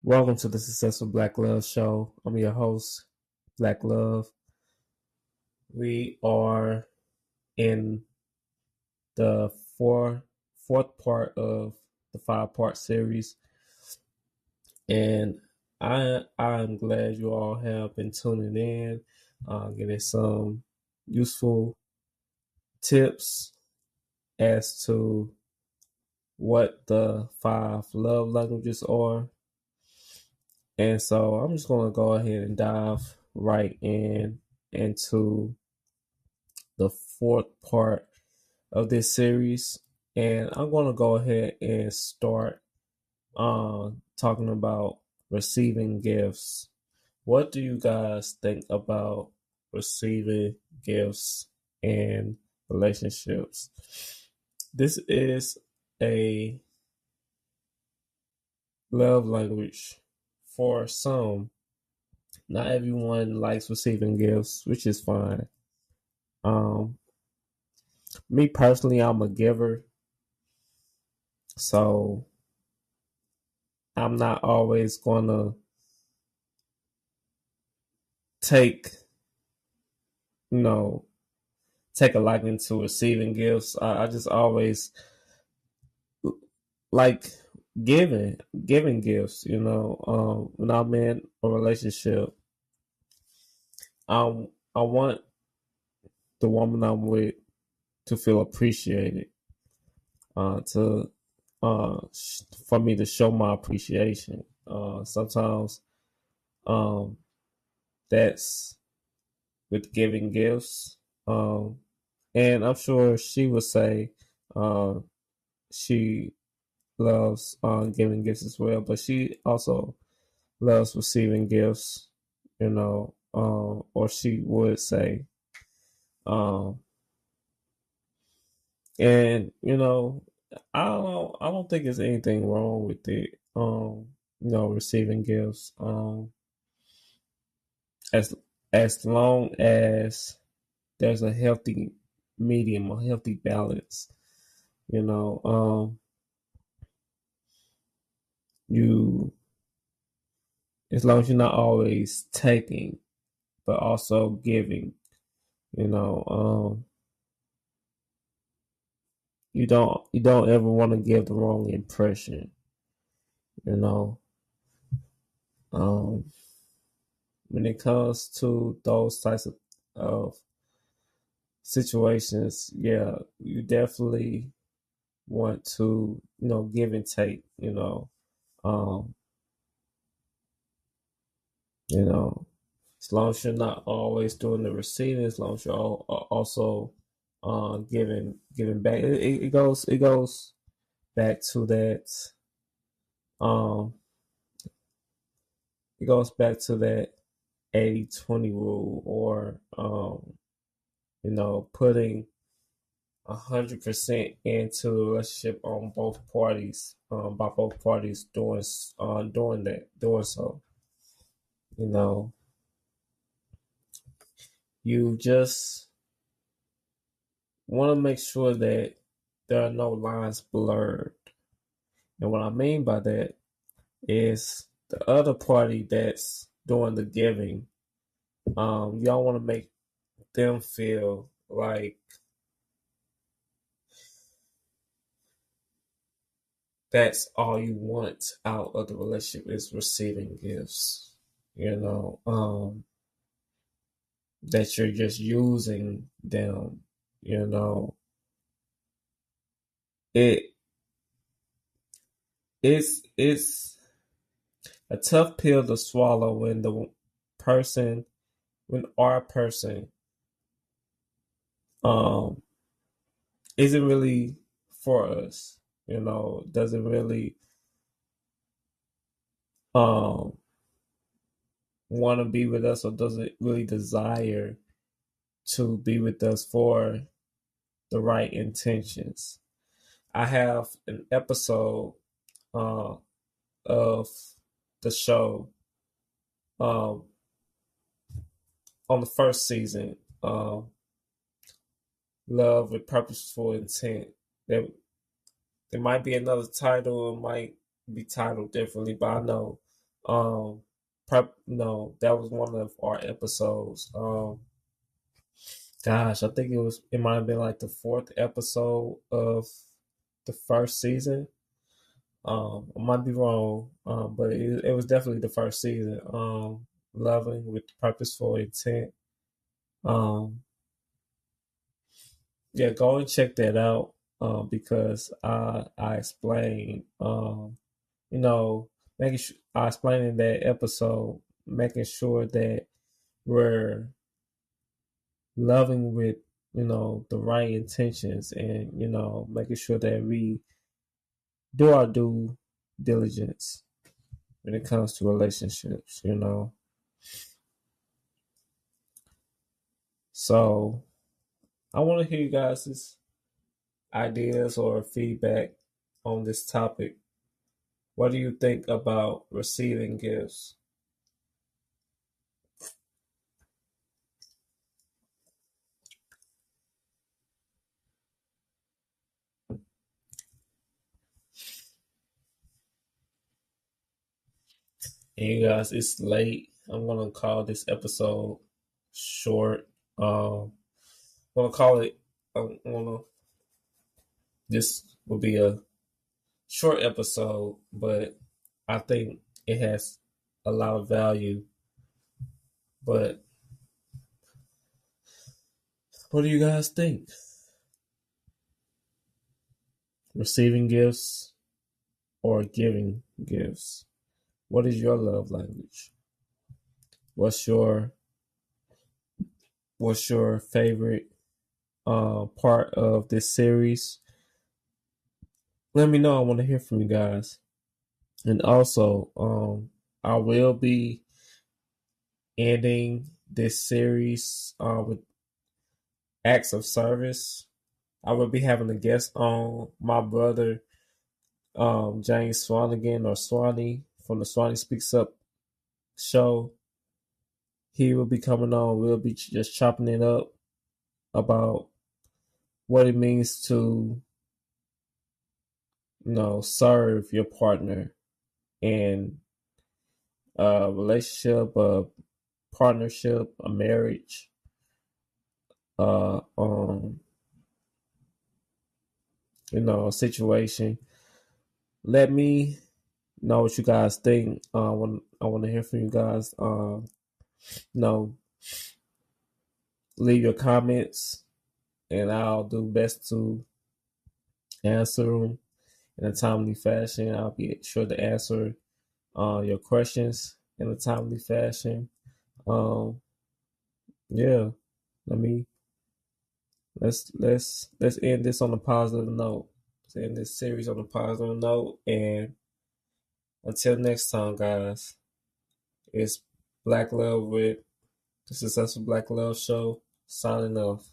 Welcome to the Successful Black Love Show. I'm your host, Black Love. We are in the fourth part of the 5-part series, and I'm glad you all have been tuning in, getting some useful tips as to what the 5 love languages are. And so I'm just going to go ahead and dive right into the fourth part of this series. And I'm going to go ahead and start talking about receiving gifts. What do you guys think about receiving gifts in relationships? This is a love language for some. Not everyone likes receiving gifts, which is fine. Um, Me personally, I'm a giver, so I'm not always gonna take, you know, take a liking to receiving gifts. I just always like giving gifts. When I'm in a relationship, I want the woman I'm with to feel appreciated. To For me to show my appreciation. Sometimes um, that's with giving gifts. And I'm sure she would say uh, she loves giving gifts as well, but she also loves receiving gifts, or she would say. Um, and I don't think there's anything wrong with it. Receiving gifts. As as long as there's a healthy medium, a healthy balance. You know, you as long as you're not always taking, but also giving. You know, you don't ever want to give the wrong impression. You know, um, when it comes to those types of situations, yeah, you definitely want to give and take. Um, you know, as long as you're not always doing the receiving, as long as you're also giving back, it goes back to that um it goes back to that 80-20 rule, or putting 100% into the relationship on both parties, by both parties doing so. You know, you just want to make sure that there are no lines blurred. And what I mean by that is the other party that's doing the giving, y'all want to make them feel like that's all you want out of the relationship is receiving gifts. That you're just using them. You know, it it's a tough pill to swallow when person our person um isn't really for us, doesn't really um want to be with us, or doesn't really desire to be with us for the right intentions. I have an episode uh of the show um on the first season, Love with Purposeful Intent. There might be another title, it might be titled differently, but I know Um, no, that was one of our episodes. Gosh, I think it might have been like the fourth episode of the first season. I might be wrong, but it was definitely the first season. Loving with purposeful intent. Um, yeah, go and check that out. Because I explained, you know, I explained in that episode, making sure that we're loving with, the right intentions, and making sure that we do our due diligence when it comes to relationships. So I want to hear you guys' ideas or feedback on this topic. What do you think about receiving gifts? And you guys, it's late. I'm gonna call this episode short. I'm gonna call it. I'm gonna. This will be a short episode, but I think it has a lot of value. But what do you guys think? Receiving gifts or giving gifts? What is your love language? What's your favorite part of this series? Let me know. I want to hear from you guys. And also, I will be ending this series with acts of service. I will be having a guest on, my brother, James Swanigan, or Swanee, from the Swanee Speaks Up show. He will be coming on. We'll be just chopping it up about what it means to, serve your partner in a relationship, a partnership, a marriage, uh, um, a situation. Let me know what you guys think. I want to hear from you guys. You know, leave your comments, and I'll do best to answer them in a timely fashion. I'll be sure to answer your questions in a timely fashion. Um, yeah, let me let's end this on a positive note. Let's end this series on a positive note, and until next time, guys, it's Black Love with the Successful Black Love Show signing off.